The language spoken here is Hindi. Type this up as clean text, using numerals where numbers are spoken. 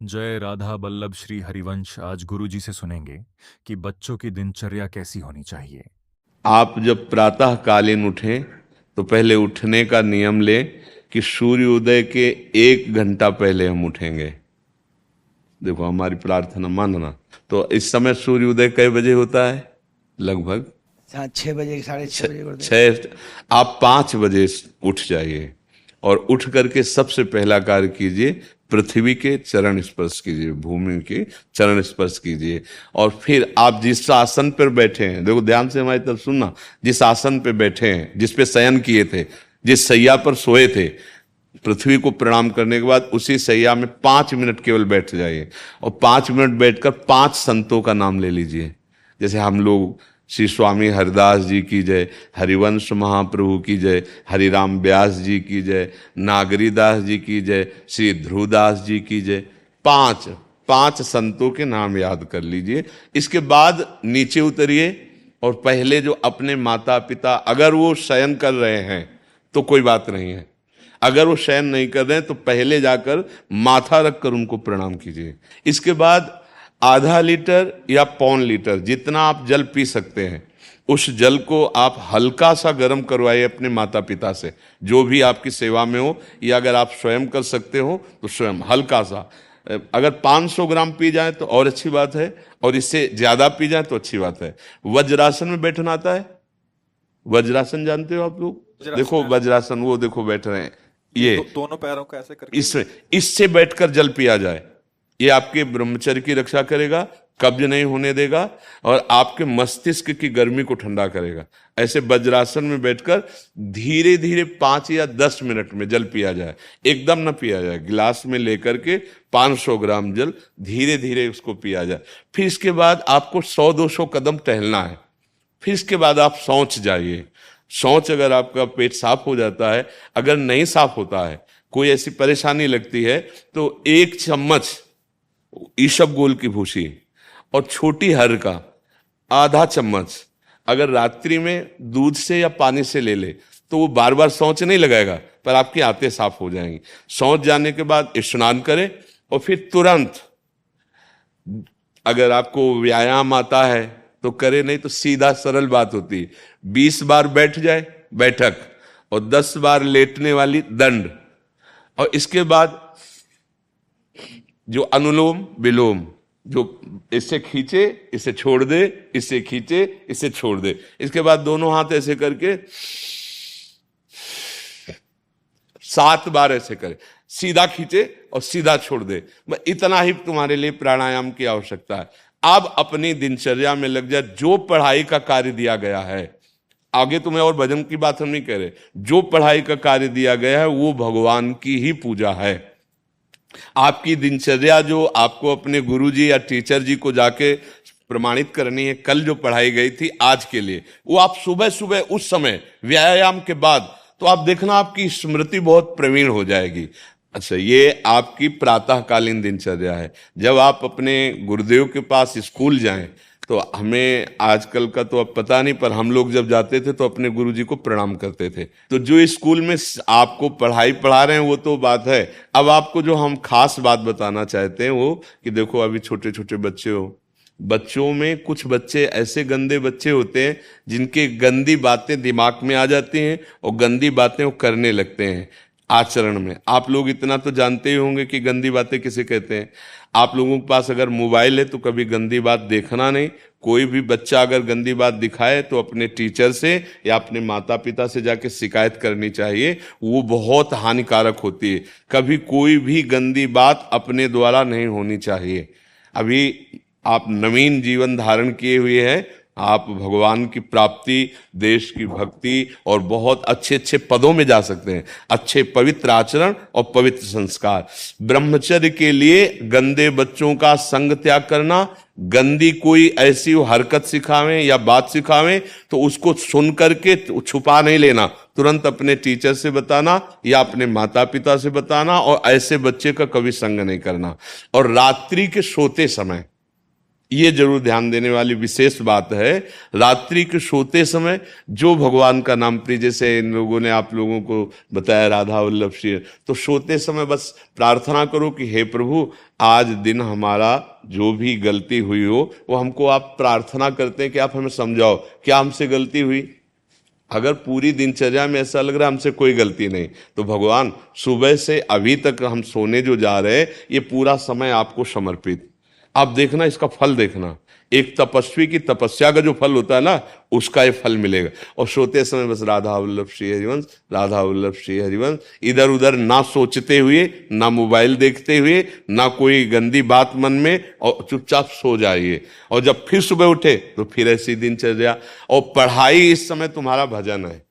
जय राधा बल्लभ श्री हरिवंश आज गुरुजी से सुनेंगे कि बच्चों की दिनचर्या कैसी होनी चाहिए। आप जब प्रातः कालीन उठें तो पहले उठने का नियम लें कि सूर्योदय के 1 घंटा पहले हम उठेंगे। देखो हमारी प्रार्थना मानना। तो इस समय सूर्योदय कई बजे होता है? लगभग 6 बजे 6:30 बजे करते हैं। 6। आप 5 बजे उठ जाइए और उठ करके सबसे पहला कार्य कीजिए, पृथ्वी के चरण स्पर्श कीजिए, भूमि के चरण स्पर्श कीजिए। और फिर आप जिस आसन पर बैठे हैं, देखो ध्यान से हमारी तरफ सुनना, जिस आसन पे बैठे हैं, जिस पे शयन किए थे, जिस सैया पर सोए थे, पृथ्वी को प्रणाम करने के बाद उसी सैया में 5 मिनट केवल बैठ जाइए और 5 मिनट बैठकर 5 संतों का नाम ले लीजिए। जैसे हम लोग श्री स्वामी हरिदास जी की जय, हरिवंश महाप्रभु की जय, हरिराम व्यास जी की जय, नागरीदास जी की जय, श्री ध्रुवदास जी की जय। पांच पांच संतों के नाम याद कर लीजिए। इसके बाद नीचे उतरिए और पहले जो अपने माता पिता, अगर वो शयन कर रहे हैं तो कोई बात नहीं है, अगर वो शयन नहीं कर रहे हैं तो पहले जाकर माथा रखकर उनको प्रणाम कीजिए। इसके बाद आधा लीटर या पौन लीटर जितना आप जल पी सकते हैं, उस जल को आप हल्का सा गर्म करवाइए अपने माता पिता से, जो भी आपकी सेवा में हो, या अगर आप स्वयं कर सकते हो तो स्वयं हल्का सा। अगर 500 ग्राम पी जाए तो और अच्छी बात है, और इससे ज्यादा पी जाए तो अच्छी बात है। वज्रासन में बैठना आता है? वज्रासन जानते हो आप लोग? देखो वज्रासन, वो देखो बैठ रहे हैं, ये दोनों पैरों को ऐसे करके इससे बैठकर जल पिया जाए। ये आपके ब्रह्मचर्य की रक्षा करेगा, कब्ज नहीं होने देगा और आपके मस्तिष्क की गर्मी को ठंडा करेगा। ऐसे वज्रासन में बैठकर धीरे धीरे 5 या 10 मिनट में जल पिया जाए, एकदम न पिया जाए। गिलास में लेकर के 500 ग्राम जल धीरे धीरे उसको पिया जाए। फिर इसके बाद आपको 100-200 कदम टहलना है। फिर इसके बाद आप शौच जाइए। शौच, अगर आपका पेट साफ हो जाता है, अगर नहीं साफ होता है, कोई ऐसी परेशानी लगती है, तो 1 चम्मच ईसबगोल की भूसी और छोटी हर का आधा चम्मच अगर रात्रि में दूध से या पानी से ले ले तो वो बार बार शौच नहीं लगाएगा, पर आपकी आंतें साफ हो जाएंगी। शौच जाने के बाद स्नान करें और फिर तुरंत, अगर आपको व्यायाम आता है तो करे, नहीं तो सीधा सरल बात होती है, 20 बार बैठ जाए बैठक और 10 बार लेटने वाली दंड। और इसके बाद जो अनुलोम विलोम, जो इससे खींचे इसे छोड़ दे, इससे खींचे इसे छोड़ दे। इसके बाद दोनों हाथ ऐसे करके 7 बार ऐसे करे, सीधा खींचे और सीधा छोड़ दे। इतना ही तुम्हारे लिए प्राणायाम की आवश्यकता है। अब अपनी दिनचर्या में लग जाए। जो पढ़ाई का कार्य दिया गया है, आगे तुम्हें और भजन की बात हम नहीं कह रहे, जो पढ़ाई का कार्य दिया गया है वो भगवान की ही पूजा है। आपकी दिनचर्या जो आपको अपने गुरुजी या टीचर जी को जाके प्रमाणित करनी है, कल जो पढ़ाई गई थी आज के लिए, वो आप सुबह सुबह उस समय व्यायाम के बाद, तो आप देखना आपकी स्मृति बहुत प्रवीण हो जाएगी। अच्छा, ये आपकी प्रातःकालीन दिनचर्या है। जब आप अपने गुरुदेव के पास स्कूल जाएं, तो हमें आजकल का तो अब पता नहीं, पर हम लोग जब जाते थे तो अपने गुरुजी को प्रणाम करते थे। तो जो स्कूल में आपको पढ़ाई पढ़ा रहे हैं वो तो बात है, अब आपको जो हम खास बात बताना चाहते हैं वो कि देखो अभी छोटे छोटे बच्चे हो, बच्चों में कुछ बच्चे ऐसे गंदे बच्चे होते हैं जिनके गंदी बातें दिमाग में आ जाती हैं और गंदी बातें वो करने लगते हैं आचरण में। आप लोग इतना तो जानते ही होंगे कि गंदी बातें किसे कहते हैं। आप लोगों के पास अगर मोबाइल है तो कभी गंदी बात देखना नहीं। कोई भी बच्चा अगर गंदी बात दिखाए तो अपने टीचर से या अपने माता पिता से जाके शिकायत करनी चाहिए, वो बहुत हानिकारक होती है। कभी कोई भी गंदी बात अपने द्वारा नहीं होनी चाहिए। अभी आप नवीन जीवन धारण किए हुए हैं, आप भगवान की प्राप्ति, देश की भक्ति और बहुत अच्छे अच्छे पदों में जा सकते हैं। अच्छे पवित्र आचरण और पवित्र संस्कार। ब्रह्मचर्य के लिए गंदे बच्चों का संग त्याग करना, गंदी कोई ऐसी हरकत सिखावें या बात सिखावें तो उसको सुन करके छुपा नहीं लेना, तुरंत अपने टीचर से बताना या अपने माता पिता से बताना, और ऐसे बच्चे का कभी संग नहीं करना। और रात्रि के सोते समय ये जरूर ध्यान देने वाली विशेष बात है। रात्रि के सोते समय जो भगवान का नाम प्रिय, जैसे इन लोगों ने आप लोगों को बताया राधा वल्लभ श्री, तो सोते समय बस प्रार्थना करो कि हे प्रभु आज दिन हमारा जो भी गलती हुई हो वो हमको आप प्रार्थना करते हैं कि आप हमें समझाओ क्या हमसे गलती हुई। अगर पूरी दिनचर्या में ऐसा लग रहा है हमसे कोई गलती नहीं, तो भगवान सुबह से अभी तक हम सोने जो जा रहे हैं ये पूरा समय आपको समर्पित, आप देखना इसका फल देखना। एक तपस्वी की तपस्या का जो फल होता है ना उसका ये फल मिलेगा। और सोते समय बस राधा वल्लभ श्री हरिवंश, राधा वल्लभ श्री हरिवंश, इधर उधर ना सोचते हुए, ना मोबाइल देखते हुए, ना कोई गंदी बात मन में, और चुपचाप सो जाइए। और जब फिर सुबह उठे तो फिर ऐसी दिनचर्या। और पढ़ाई इस समय तुम्हारा भजन है।